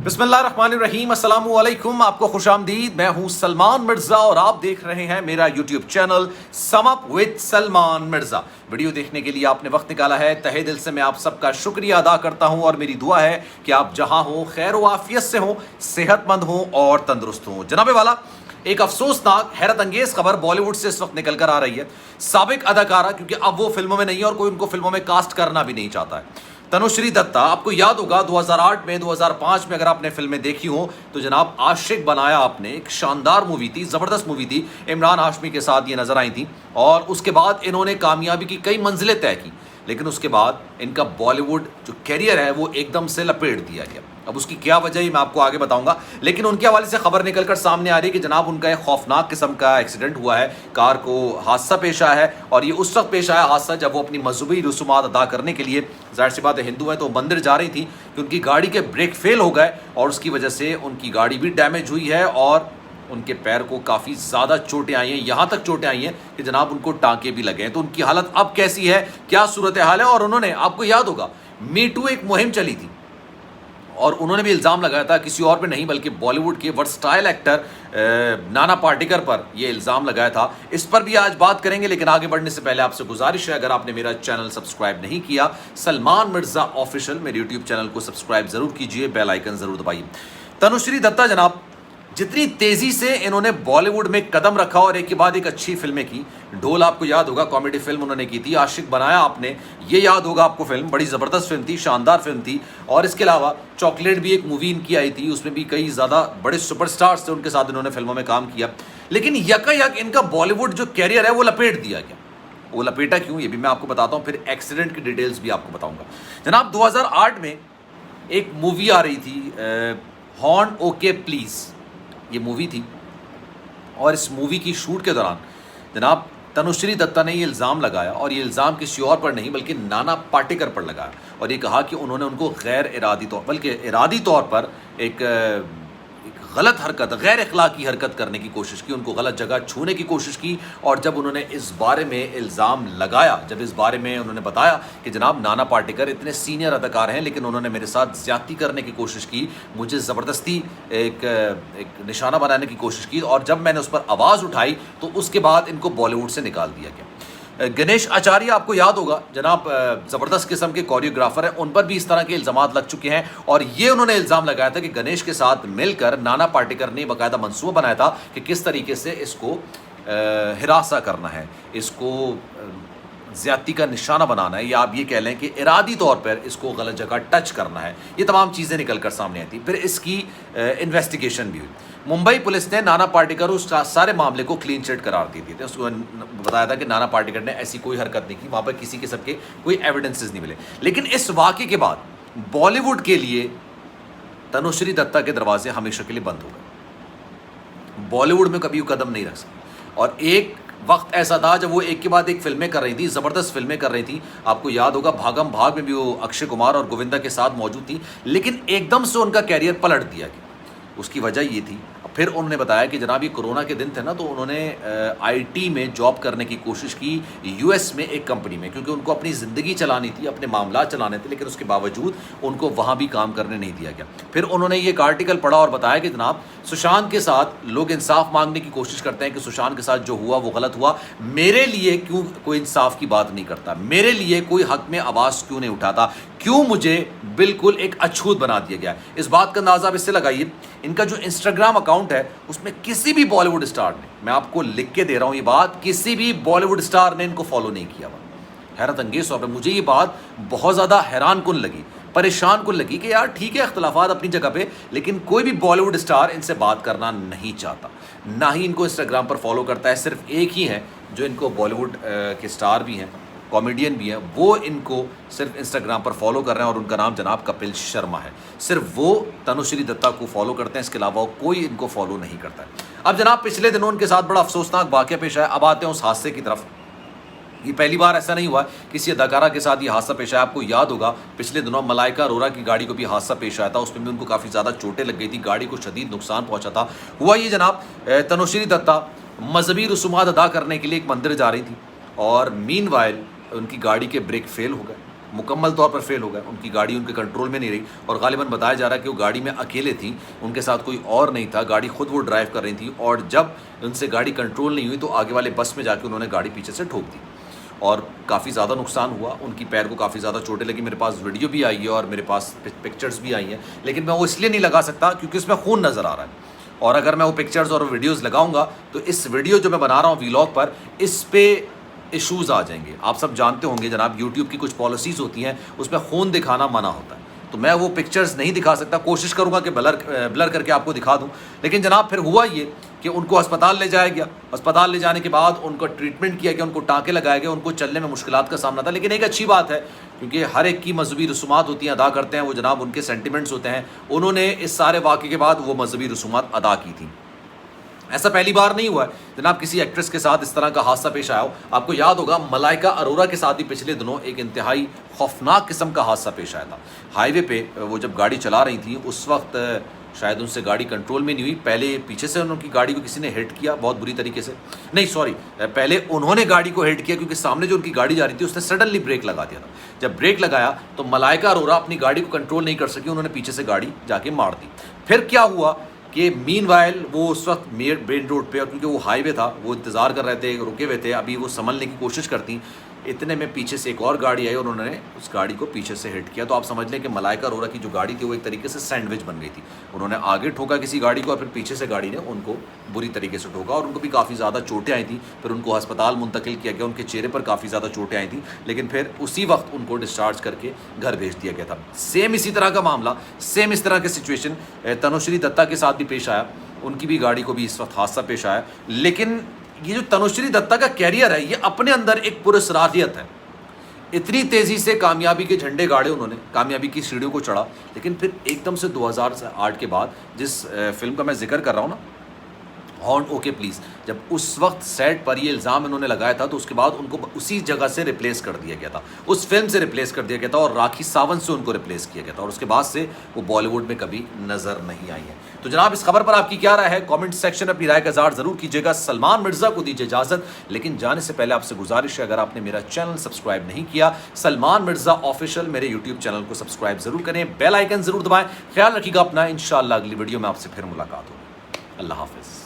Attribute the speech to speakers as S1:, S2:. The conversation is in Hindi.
S1: बिस्मिल्लाहिर्रहमानिर्रहीम, अस्सलामु अलैकुम। आपको खुशामदीद। मैं हूं सलमान मिर्ज़ा और आप देख रहे हैं मेरा YouTube channel sum up with Salman Mirza. Video देखने के लिए आपने वक्त निकाला है, तहे दिल से मैं आप सबका शुक्रिया अदा करता हूं और मेरी दुआ है कि आप जहां हो खैर व आफियत से हो, सेहतमंद हो और तंदुरुस्त हो। जनाबे वाला, एक अफसोसनाक हैरत अंगेज खबर बॉलीवुड से इस वक्त निकल कर आ रही है। साबिक अदाकारा, क्योंकि अब वो फिल्मों में नहीं है और कोई उनको फिल्मों में कास्ट करना भी नहीं चाहता है, तनुश्री दत्ता, आपको याद होगा 2008 में 2005 में अगर आपने फिल्में देखी हो तो जनाब आशिक बनाया आपने, एक शानदार मूवी थी, जबरदस्त मूवी थी, इमरान हाशमी के साथ ये नजर आई थी। और उसके बाद इन्होंने कामयाबी की कई मंजिलें तय की, लेकिन उसके बाद इनका बॉलीवुड जो कैरियर है वो एकदम से लपेट दिया गया। अब उसकी क्या वजह है मैं आपको आगे बताऊंगा, लेकिन उनके हवाले से खबर निकलकर सामने आ रही है कि जनाब उनका एक खौफनाक किस्म का एक्सीडेंट हुआ है, कार को हादसा पेश आया है। और ये उस वक्त पेश आया हादसा जब वो अपनी मजहबी रसूमात अदा करने के लिए, जाहिर सी बात है हिंदू है तो मंदिर जा रही थी, कि उनकी गाड़ी के ब्रेक फेल हो गए और उसकी वजह से उनकी गाड़ी भी डैमेज हुई है और उनके पैर को काफ़ी ज़्यादा चोटें आई हैं, यहाँ तक चोटें आई हैं कि जनाब उनको टांके भी लगे हैं। तो उनकी हालत अब कैसी है, क्या सूरत हाल है। और उन्होंने, आपको याद होगा, मी टू एक मुहिम चली थी और उन्होंने भी इल्ज़ाम लगाया था, किसी और पे नहीं बल्कि बॉलीवुड के वर्सटाइल एक्टर नाना पाटेकर पर यह इल्ज़ाम लगाया था। इस पर भी आज बात करेंगे, लेकिन आगे बढ़ने से पहले आपसे गुजारिश है, अगर आपने मेरा चैनल सब्सक्राइब नहीं किया, सलमान मिर्ज़ा ऑफिशियल, मेरे यूट्यूब चैनल को सब्सक्राइब ज़रूर कीजिए, बेल आइकन ज़रूर दबाइए। तनुश्री दत्ता जनाब, जितनी तेजी से इन्होंने बॉलीवुड में कदम रखा और एक के बाद एक अच्छी फिल्में की। ढोल आपको याद होगा, कॉमेडी फिल्म उन्होंने की थी। आशिक बनाया आपने, ये याद होगा आपको, फिल्म बड़ी ज़बरदस्त फिल्म थी, शानदार फिल्म थी। और इसके अलावा चॉकलेट भी एक मूवी इनकी आई थी, उसमें भी कई ज़्यादा बड़े सुपरस्टार्स थे, उनके साथ इन्होंने फिल्मों में काम किया। लेकिन यकायक इनका बॉलीवुड जो कैरियर है वो लपेट दिया गया। वो लपेटा क्यों, ये भी मैं आपको बताता हूँ, फिर एक्सीडेंट की डिटेल्स भी आपको बताऊँगा। जनाब 2008 में एक मूवी आ रही थी, हॉर्न ओके प्लीज़, ये मूवी थी। और इस मूवी की शूट के दौरान जनाब तनुश्री दत्ता ने ये इल्ज़ाम लगाया, और ये इल्ज़ाम किसी और पर नहीं बल्कि नाना पाटेकर पर लगाया, और ये कहा कि उन्होंने उनको गैर इरादी तौर बल्कि इरादी तौर पर एक गलत हरकत, गैर अखलाकी हरकत करने की कोशिश की, उनको गलत जगह छूने की कोशिश की। और जब उन्होंने इस बारे में इल्ज़ाम लगाया, जब इस बारे में उन्होंने बताया कि जनाब नाना पाटेकर इतने सीनियर अदाकार हैं लेकिन उन्होंने मेरे साथ ज़्यादती करने की कोशिश की, मुझे ज़बरदस्ती एक निशाना बनाने की कोशिश की, और जब मैंने उस पर आवाज़ उठाई तो उसके बाद इनको बॉलीवुड से निकाल दिया गया। गणेश आचार्य आपको याद होगा जनाब, ज़बरदस्त किस्म के कोरियोग्राफर हैं, उन पर भी इस तरह के इल्ज़ामात लग चुके हैं। और ये उन्होंने इल्ज़ाम लगाया था कि गणेश के साथ मिलकर नाना पाटेकर ने बाकायदा मंसूबा बनाया था कि किस तरीके से इसको हिरासा करना है, इसको ज़्यादती का निशाना बनाना है, या आप ये कह लें कि इरादी तौर पर इसको गलत जगह टच करना है। ये तमाम चीज़ें निकल कर सामने आई थी। फिर इसकी इन्वेस्टिगेशन भी हुई। मुंबई पुलिस ने नाना पाटेकर उस सारे मामले को क्लीन चिट करार दी थी। तो उसको बताया था कि नाना पाटेकर ने ऐसी कोई हरकत नहीं की, वहाँ पर किसी किस्म के कोई एविडेंसेस नहीं मिले। लेकिन इस वाक़े के बाद बॉलीवुड के लिए तनुश्री दत्ता के दरवाजे हमेशा के लिए बंद हो गए। बॉलीवुड में कभी वो कदम नहीं रख सके। और एक वक्त ऐसा था जब वो एक के बाद एक फिल्में कर रही थी, ज़बरदस्त फिल्में कर रही थी। आपको याद होगा भागम भाग में भी वो अक्षय कुमार और गोविंदा के साथ मौजूद थी, लेकिन एकदम से उनका कैरियर पलट दिया गया। उसकी वजह ये थी, फिर उन्होंने बताया कि जनाब ये कोरोना के दिन थे ना, तो उन्होंने आईटी में जॉब करने की कोशिश की, यूएस में एक कंपनी में, क्योंकि उनको अपनी ज़िंदगी चलानी थी, अपने मामला चलाने थे, लेकिन उसके बावजूद उनको वहाँ भी काम करने नहीं दिया गया। फिर उन्होंने ये एक आर्टिकल पढ़ा और बताया कि जनाब सुशांत के साथ लोग इंसाफ मांगने की कोशिश करते हैं कि सुशांत के साथ जो हुआ वो गलत हुआ, मेरे लिए क्यों कोई इंसाफ की बात नहीं करता, मेरे लिए कोई हक में आवाज़ क्यों नहीं उठाता, क्यों मुझे बिल्कुल एक अछूत बना दिया गया। इस बात का अंदाज़ा आप इससे लगाइए, इनका जो इंस्टाग्राम अकाउंट है उसमें किसी भी बॉलीवुड स्टार ने, मैं आपको लिख के दे रहा हूँ ये बात, किसी भी बॉलीवुड स्टार ने इनको फॉलो नहीं किया। हैरत अंगेज तौर पर मुझे ये बात बहुत ज़्यादा हैरान कुन लगी, परेशान कुन लगी कि यार ठीक है इख्तलाफात अपनी जगह पे, लेकिन कोई भी बॉलीवुड स्टार इनसे बात करना नहीं चाहता, ना ही इनको इंस्टाग्राम पर फॉलो करता है। सिर्फ एक ही है जो इनको बॉलीवुड के स्टार भी हैं, कॉमेडियन भी हैं, वो इनको सिर्फ इंस्टाग्राम पर फॉलो कर रहे हैं और उनका नाम जनाब कपिल शर्मा है। सिर्फ वो तनुश्री दत्ता को फॉलो करते हैं, इसके अलावा कोई इनको फॉलो नहीं करता है। अब जनाब पिछले दिनों उनके साथ बड़ा अफसोसनाक वाक़या पेश आया। अब आते हैं उस हादसे की तरफ। ये पहली बार ऐसा नहीं हुआ, किसी अदाकारा के साथ ये हादसा पेश आया। आपको याद होगा पिछले दिनों मलाइका अरोरा की गाड़ी को भी हादसा पेश आया था, उसमें भी उनको काफ़ी ज़्यादा चोटें लग गई थी, गाड़ी को शदीद नुकसान पहुँचा था। हुआ ये जनाब, तनुश्री दत्ता मजहबी रसूमात अदा करने के लिए एक मंदिर जा रही थी और मीनवाइल उनकी गाड़ी के ब्रेक फेल हो गए मुकम्मल तौर पर फेल हो गए, उनकी गाड़ी उनके कंट्रोल में नहीं रही और गालिबन बताया जा रहा है कि वो गाड़ी में अकेले थी, उनके साथ कोई और नहीं था, गाड़ी खुद वो ड्राइव कर रही थी और जब उनसे गाड़ी कंट्रोल नहीं हुई तो आगे वाले बस में जाके उन्होंने गाड़ी पीछे से ठोक दी और काफ़ी ज़्यादा नुकसान हुआ, उनकी पैर को काफ़ी ज़्यादा चोटें लगी। मेरे पास वीडियो भी आई है और मेरे पास पिक्चर्स भी आई हैं, लेकिन मैं वो इसलिए नहीं लगा सकता क्योंकि उसमें खून नज़र आ रहा है और अगर मैं वो पिक्चर्स और वीडियोज़ लगाऊंगा तो इस वीडियो जो मैं बना रहा हूँ वीलॉग पर, इस पे इश्यूज़ आ जाएंगे। आप सब जानते होंगे जनाब, यूट्यूब की कुछ पॉलिसीज़ होती हैं, उसमें खून दिखाना मना होता है, तो मैं वो पिक्चर्स नहीं दिखा सकता। कोशिश करूंगा कि ब्लर करके आपको दिखा दूं, लेकिन जनाब फिर हुआ ये कि उनको अस्पताल ले जाया गया, अस्पताल ले जाने के बाद उनको ट्रीटमेंट किया गया, उनको टाँके लगाए गए, उनको चलने में मुश्किलात का सामना था। लेकिन एक अच्छी बात है क्योंकि हर एक की मजहबी रसूमात होती हैं, अदा करते हैं वो जनाब, उनके सेंटिमेंट्स होते हैं, उन्होंने इस सारे वाक़े के बाद वो मजहबी रसूमात अदा की थी। ऐसा पहली बार नहीं हुआ है जनाब किसी एक्ट्रेस के साथ इस तरह का हादसा पेश आया हो। आपको याद होगा मलाइका अरोरा के साथ भी पिछले दिनों एक इंतहाई खौफनाक किस्म का हादसा पेश आया था। हाईवे पे वो जब गाड़ी चला रही थी उस वक्त शायद उनसे गाड़ी कंट्रोल में नहीं हुई, पहले पीछे से उनकी गाड़ी को किसी ने हिट किया बहुत बुरी तरीके से, नहीं सॉरी, पहले उन्होंने गाड़ी को हिट किया क्योंकि सामने जो उनकी गाड़ी जा रही थी उसने सडनली ब्रेक लगा दिया था। जब ब्रेक लगाया तो मलाइका अरोरा अपनी गाड़ी को कंट्रोल नहीं कर सकी, उन्होंने पीछे से गाड़ी जाके मार दी। फिर क्या हुआ कि मीनवाइल वो उस वक्त मेन रोड पे, और क्योंकि वो हाईवे था वो इंतज़ार कर रहे थे, रुके हुए थे, अभी वो संभलने की कोशिश करती, इतने में पीछे से एक और गाड़ी आई और उन्होंने उस गाड़ी को पीछे से हिट किया। तो आप समझ लें कि मलाइका अरोरा की जो गाड़ी थी वो एक तरीके से सैंडविच बन गई थी। उन्होंने आगे ठोका किसी गाड़ी को और फिर पीछे से गाड़ी ने उनको बुरी तरीके से ठोका और उनको भी काफ़ी ज़्यादा चोटें आई थी। फिर उनको अस्पताल मुंतकिल किया गया, उनके चेहरे पर काफ़ी ज़्यादा चोटें आई थी, लेकिन फिर उसी वक्त उनको डिस्चार्ज करके घर भेज दिया गया था। सेम इसी तरह का मामला, सेम इस तरह की सिचुएशन तनुश्री दत्ता के साथ भी पेश आया, उनकी भी गाड़ी को भी इस वक्त हादसा पेश आया। लेकिन ये जो तनुश्री दत्ता का कैरियर है ये अपने अंदर एक पुरस्कारियत है, इतनी तेज़ी से कामयाबी के झंडे गाड़े उन्होंने, कामयाबी की सीढ़ियों को चढ़ा, लेकिन फिर एकदम से 2008 के बाद जिस फिल्म का मैं जिक्र कर रहा हूँ ना, हॉर्न ओके प्लीज़, जब उस वक्त सेट पर ये इल्ज़ाम इन्होंने लगाया था तो उसके बाद उनको उसी जगह से रिप्लेस कर दिया गया था, उस फिल्म से रिप्लेस कर दिया गया था और राखी सावंत से उनको रिप्लेस किया गया था और उसके बाद से वो बॉलीवुड में कभी नज़र नहीं आई है। तो जनाब इस खबर पर आपकी क्या राय है, कमेंट सेक्शन में अपनी राय का इज़हार ज़रूर कीजिएगा। सलमान मिर्ज़ा को दीजिए इजाज़त, लेकिन जाने से पहले आपसे गुजारिश है, अगर आपने मेरा चैनल सब्सक्राइब नहीं किया सलमान मिर्ज़ा ऑफिशियल, मेरे यूट्यूब चैनल को सब्सक्राइब ज़रूर करें, बेल आइकन ज़रूर दबाएँ। ख्याल रखिएगा अपना, इंशाअल्लाह अगली वीडियो में आपसे फिर मुलाकात होगी। अल्लाह हाफिज़।